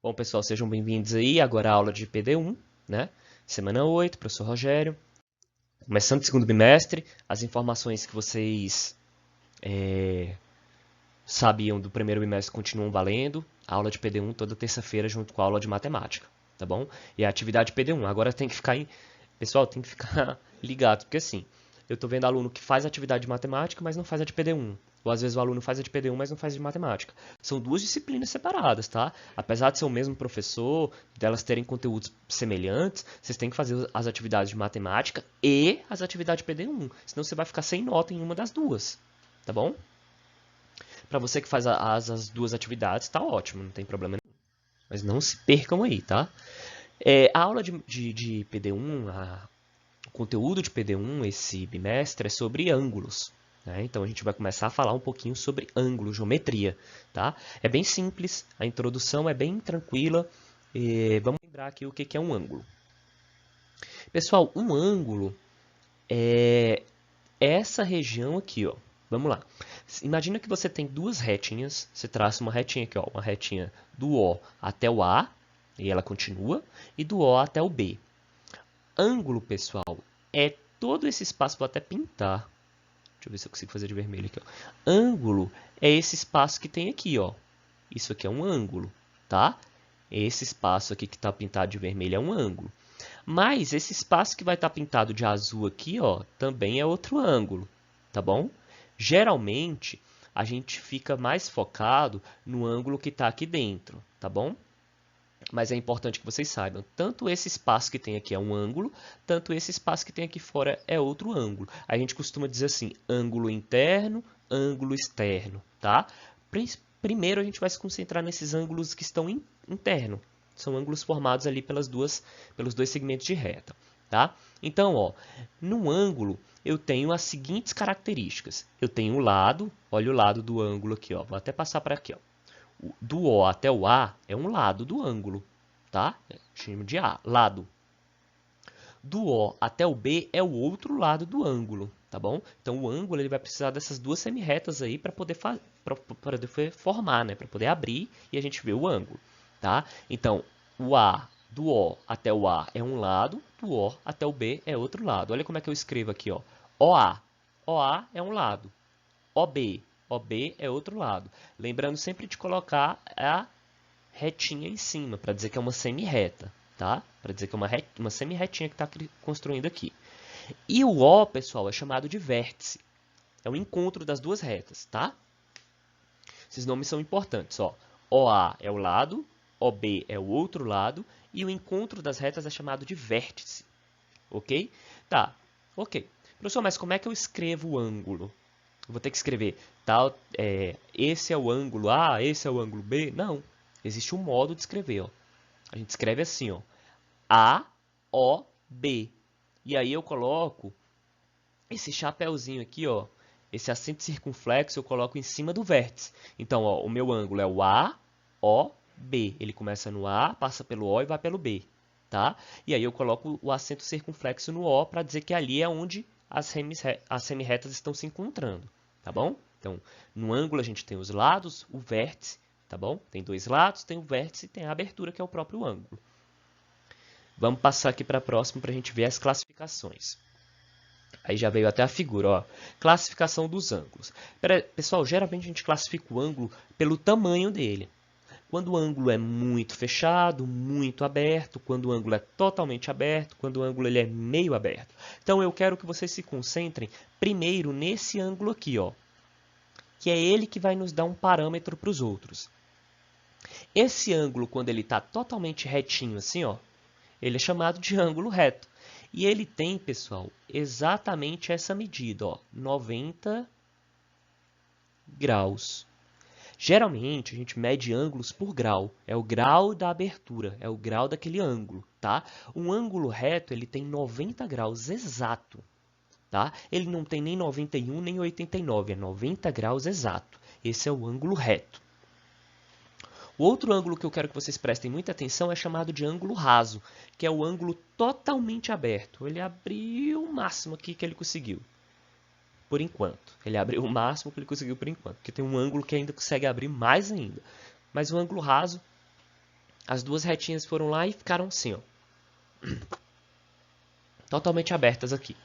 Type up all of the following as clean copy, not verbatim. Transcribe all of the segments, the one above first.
Bom, pessoal, sejam bem-vindos aí. Agora a aula de PD1, né? Semana 8, professor Rogério. Começando o segundo bimestre, as informações que vocês sabiam do primeiro bimestre continuam valendo. A aula de PD1 toda terça-feira junto com a aula de matemática, tá bom? E a atividade PD1. Agora tem que ficar, pessoal, tem que ficar ligado, porque assim, eu tô vendo aluno que faz atividade de matemática, mas não faz a de PD1. Ou às vezes o aluno faz a de PD1, mas não faz a de matemática. São duas disciplinas separadas, tá? Apesar de ser o mesmo professor, delas terem conteúdos semelhantes, vocês têm que fazer as atividades de matemática e as atividades de PD1. Senão você vai ficar sem nota em uma das duas, tá bom? Para você que faz as duas atividades, tá ótimo, não tem problema nenhum. Mas não se percam aí, tá? A aula de PD1, o conteúdo de PD1 esse bimestre é sobre ângulos. Né? Então a gente vai começar a falar um pouquinho sobre ângulo, geometria. Tá? É bem simples, a introdução é bem tranquila. Vamos lembrar aqui o que é um ângulo. Pessoal, um ângulo é essa região aqui, ó. Vamos lá. Imagina que você tem duas retinhas. Você traça uma retinha aqui, ó, uma retinha do O até o A, e ela continua, e do O até o B. Ângulo, pessoal, é todo esse espaço, vou até pintar. Deixa eu ver se eu consigo fazer de vermelho aqui, ó. Ângulo é esse espaço que tem aqui, ó. Isso aqui é um ângulo, tá? Esse espaço aqui que está pintado de vermelho é um ângulo. Mas esse espaço que vai estar pintado de azul aqui, ó, também é outro ângulo, tá bom? Geralmente, a gente fica mais focado no ângulo que está aqui dentro, tá bom? Mas é importante que vocês saibam, tanto esse espaço que tem aqui é um ângulo, tanto esse espaço que tem aqui fora é outro ângulo. A gente costuma dizer assim, ângulo interno, ângulo externo, tá? Primeiro a gente vai se concentrar nesses ângulos que estão internos. São ângulos formados ali pelos dois segmentos de reta, tá? Então, ó, no ângulo eu tenho as seguintes características. Eu tenho o lado, olha o lado do ângulo aqui, ó. Vou até passar para aqui, ó. Do O até o A é um lado do ângulo, tá? Chamo de A, lado. Do O até o B é o outro lado do ângulo, tá bom? Então o ângulo ele vai precisar dessas duas semirretas aí para poder formar, né? Para poder abrir e a gente ver o ângulo, tá? Então o A do O até o A é um lado, do O até o B é outro lado. Olha como é que eu escrevo aqui, ó. OA. OA é um lado. OB. OB é outro lado. Lembrando sempre de colocar a retinha em cima, para dizer que é uma semi-reta, tá? Para dizer que é uma semi-retinha que está construindo aqui. E o O, pessoal, é chamado de vértice. É o encontro das duas retas, tá? Esses nomes são importantes, ó. OA é o lado, OB é o outro lado, e o encontro das retas é chamado de vértice, ok? Tá, ok. Professor, mas como é que eu escrevo o ângulo? Eu vou ter que escrever tal, esse é o ângulo A, esse é o ângulo B? Não. Existe um modo de escrever, ó. A gente escreve assim, ó. A, O, B. E aí eu coloco esse chapéuzinho aqui, ó. Esse acento circunflexo eu coloco em cima do vértice. Então, ó, o meu ângulo é o A, O, B. Ele começa no A, passa pelo O e vai pelo B, tá? E aí eu coloco o acento circunflexo no O para dizer que ali é onde as semirretas estão se encontrando, tá bom? Então, no ângulo a gente tem os lados, o vértice, tá bom? Tem dois lados, tem o vértice e tem a abertura, que é o próprio ângulo. Vamos passar aqui para a próxima para a gente ver as classificações. Aí já veio até a figura, ó. Classificação dos ângulos. Pessoal, geralmente a gente classifica o ângulo pelo tamanho dele. Quando o ângulo é muito fechado, muito aberto, quando o ângulo é totalmente aberto, quando o ângulo ele é meio aberto. Então eu quero que vocês se concentrem primeiro nesse ângulo aqui, ó, que é ele que vai nos dar um parâmetro para os outros. Esse ângulo, quando ele está totalmente retinho assim, ó, ele é chamado de ângulo reto. E ele tem, pessoal, exatamente essa medida, ó, 90 graus. Geralmente, a gente mede ângulos por grau. É o grau da abertura, é o grau daquele ângulo, tá? Um ângulo reto, ele tem 90 graus exato, tá? Ele não tem nem 91 nem 89, é 90 graus exato. Esse é o ângulo reto. O outro ângulo que eu quero que vocês prestem muita atenção é chamado de ângulo raso, que é o ângulo totalmente aberto. Ele abriu o máximo aqui que ele conseguiu, por enquanto. Ele abriu o máximo que ele conseguiu por enquanto, porque tem um ângulo que ainda consegue abrir mais ainda. Mas o ângulo raso As duas retinhas foram lá e ficaram assim, ó, totalmente abertas aqui.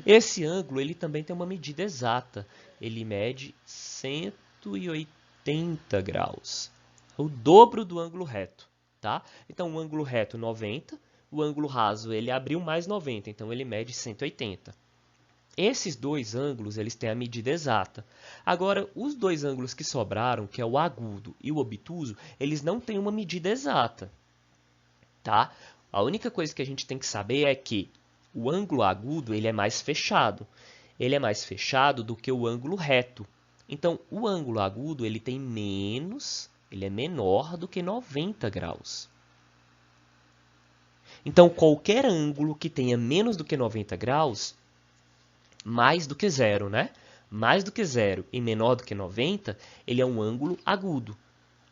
Esse ângulo, ele também tem uma medida exata. Ele mede 180 graus. O dobro do ângulo reto, tá? Então, o ângulo reto 90, o ângulo raso ele abriu mais 90, então ele mede 180. Esses dois ângulos, eles têm a medida exata. Agora, os dois ângulos que sobraram, que é o agudo e o obtuso, eles não têm uma medida exata, tá? A única coisa que a gente tem que saber é que o ângulo agudo ele é mais fechado. Ele é mais fechado do que o ângulo reto. Então, o ângulo agudo ele tem menos, ele é menor do que 90 graus. Então, qualquer ângulo que tenha menos do que 90 graus, mais do que zero, né? Mais do que zero e menor do que 90, ele é um ângulo agudo.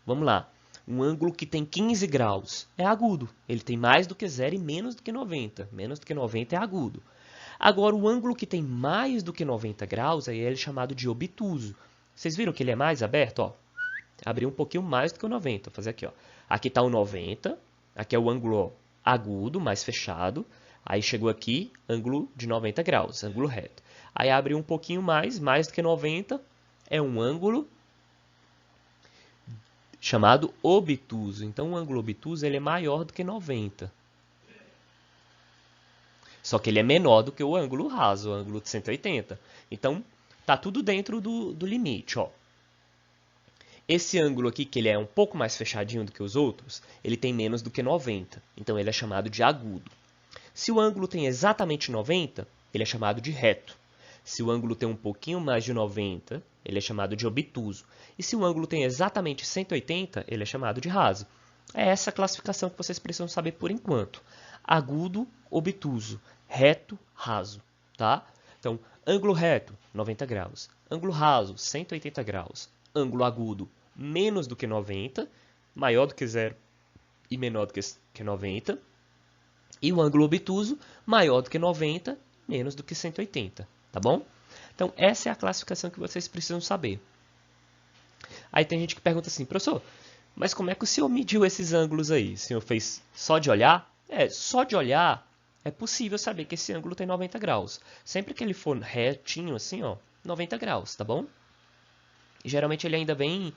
Vamos lá. Um ângulo que tem 15 graus é agudo. Ele tem mais do que zero e menos do que 90. Menos do que 90 é agudo. Agora, o ângulo que tem mais do que 90 graus, aí ele é chamado de obtuso. Vocês viram que ele é mais aberto? Ó, abriu um pouquinho mais do que o 90. Vou fazer aqui. Ó. Aqui está o 90. Aqui é o ângulo agudo, mais fechado. Aí chegou aqui, ângulo de 90 graus, ângulo reto. Aí abriu um pouquinho mais do que 90. É um ângulo chamado obtuso. Então, o ângulo obtuso ele é maior do que 90. Só que ele é menor do que o ângulo raso, o ângulo de 180. Então, tá tudo dentro do limite. Ó. Esse ângulo aqui, que ele é um pouco mais fechadinho do que os outros, ele tem menos do que 90. Então, ele é chamado de agudo. Se o ângulo tem exatamente 90, ele é chamado de reto. Se o ângulo tem um pouquinho mais de 90, ele é chamado de obtuso. E se o ângulo tem exatamente 180, ele é chamado de raso. É essa a classificação que vocês precisam saber por enquanto. Agudo, obtuso, reto, raso. Tá? Então, ângulo reto, 90 graus. Ângulo raso, 180 graus. Ângulo agudo, menos do que 90, maior do que zero e menor do que 90. E o ângulo obtuso, maior do que 90, menos do que 180. Tá bom? Então, essa é a classificação que vocês precisam saber. Aí tem gente que pergunta assim, professor, mas como é que o senhor mediu esses ângulos aí? O senhor fez só de olhar? Só de olhar é possível saber que esse ângulo tem 90 graus. Sempre que ele for retinho assim, ó, 90 graus, tá bom? E geralmente ele ainda vem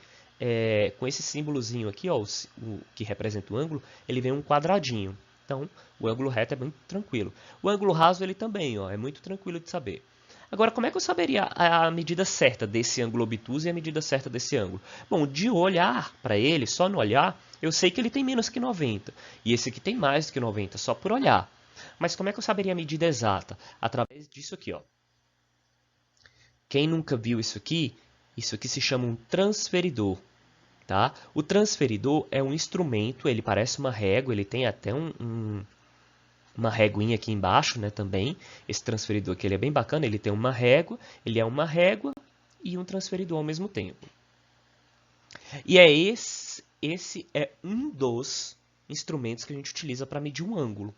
com esse símbolozinho aqui, ó, o que representa o ângulo, ele vem um quadradinho. Então, o ângulo reto é muito tranquilo. O ângulo raso ele também, ó, é muito tranquilo de saber. Agora, como é que eu saberia a medida certa desse ângulo obtuso e a medida certa desse ângulo? Bom, de olhar para ele, só no olhar, eu sei que ele tem menos que 90. E esse aqui tem mais do que 90, só por olhar. Mas como é que eu saberia a medida exata? Através disso aqui, ó. Quem nunca viu isso aqui se chama um transferidor. Tá? O transferidor é um instrumento, ele parece uma régua, ele tem até uma réguinha aqui embaixo, né, também. Esse transferidor aqui ele é bem bacana, ele tem uma régua, ele é uma régua e um transferidor ao mesmo tempo. E esse é um dos instrumentos que a gente utiliza para medir um ângulo.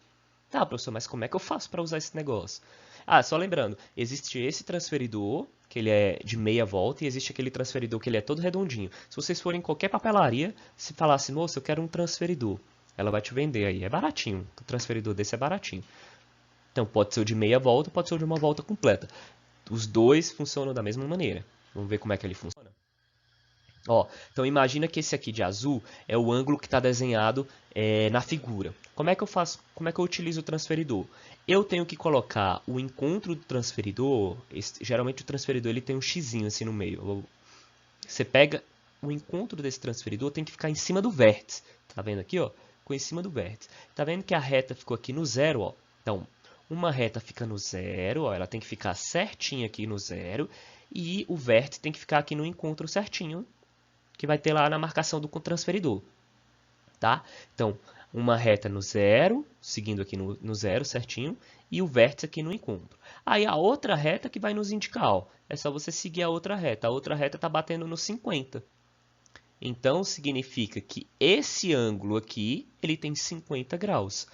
Tá, professor, mas como é que eu faço para usar esse negócio? Ah, só lembrando, existe esse transferidor, que ele é de meia volta, e existe aquele transferidor que ele é todo redondinho. Se vocês forem em qualquer papelaria, se falar assim, moça, eu quero um transferidor, ela vai te vender aí. É baratinho, o transferidor desse é baratinho. Então, pode ser o de meia volta, pode ser o de uma volta completa. Os dois funcionam da mesma maneira. Vamos ver como é que ele funciona. Ó, então, imagina que esse aqui de azul é o ângulo que está desenhado na figura. Como é que eu faço? Como é que eu utilizo o transferidor? Eu tenho que colocar o encontro do transferidor. Geralmente o transferidor ele tem um xizinho assim no meio. Você pega o encontro desse transferidor, tem que ficar em cima do vértice. Tá vendo aqui, ó? Ficou em cima do vértice. Tá vendo que a reta ficou aqui no zero, ó? Então, uma reta fica no zero, ó, ela tem que ficar certinha aqui no zero. E o vértice tem que ficar aqui no encontro certinho, que vai ter lá na marcação do transferidor. Tá? Então, uma reta no zero, seguindo aqui no zero certinho, e o vértice aqui no encontro. Aí a outra reta que vai nos indicar, ó, é só você seguir a outra reta. A outra reta está batendo no 50. Então, significa que esse ângulo aqui, ele tem 50 graus.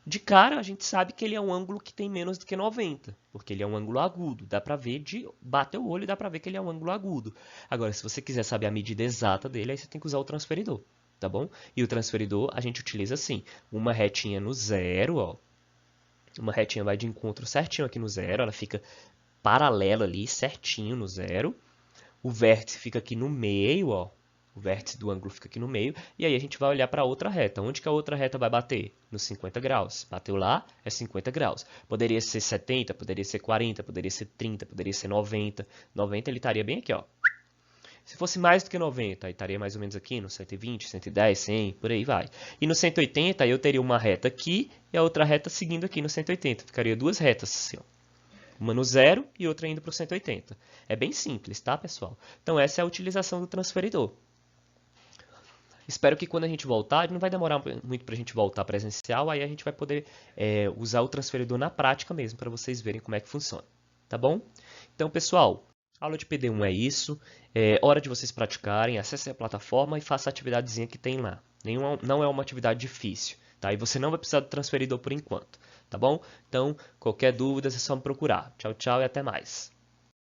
De cara, a gente sabe que ele é um ângulo que tem menos do que 90, porque ele é um ângulo agudo. Dá pra ver, bater o olho e dá pra ver que ele é um ângulo agudo. Agora, se você quiser saber a medida exata dele, aí você tem que usar o transferidor, tá bom? E o transferidor a gente utiliza assim, uma retinha no zero, ó. Uma retinha vai de encontro certinho aqui no zero, ela fica paralela ali, certinho no zero. O vértice fica aqui no meio, ó. O vértice do ângulo fica aqui no meio. E aí a gente vai olhar para a outra reta. Onde que a outra reta vai bater? Nos 50 graus. Bateu lá, é 50 graus. Poderia ser 70, poderia ser 40, poderia ser 30, poderia ser 90. 90 ele estaria bem aqui, ó. Se fosse mais do que 90, aí estaria mais ou menos aqui no 120, 110, 100, por aí vai. E no 180, eu teria uma reta aqui e a outra reta seguindo aqui no 180. Ficaria duas retas assim, ó. Uma no zero e outra indo para o 180. É bem simples, tá, pessoal? Então, essa é a utilização do transferidor. Espero que quando a gente voltar, não vai demorar muito para a gente voltar presencial, aí a gente vai poder usar o transferidor na prática mesmo, para vocês verem como é que funciona. Tá bom? Então, pessoal, a aula de PD1 é isso. É hora de vocês praticarem, acessem a plataforma e façam a atividadezinha que tem lá. Não é uma atividade difícil, tá? E você não vai precisar do transferidor por enquanto, tá bom? Então, qualquer dúvida é só me procurar. Tchau, tchau e até mais.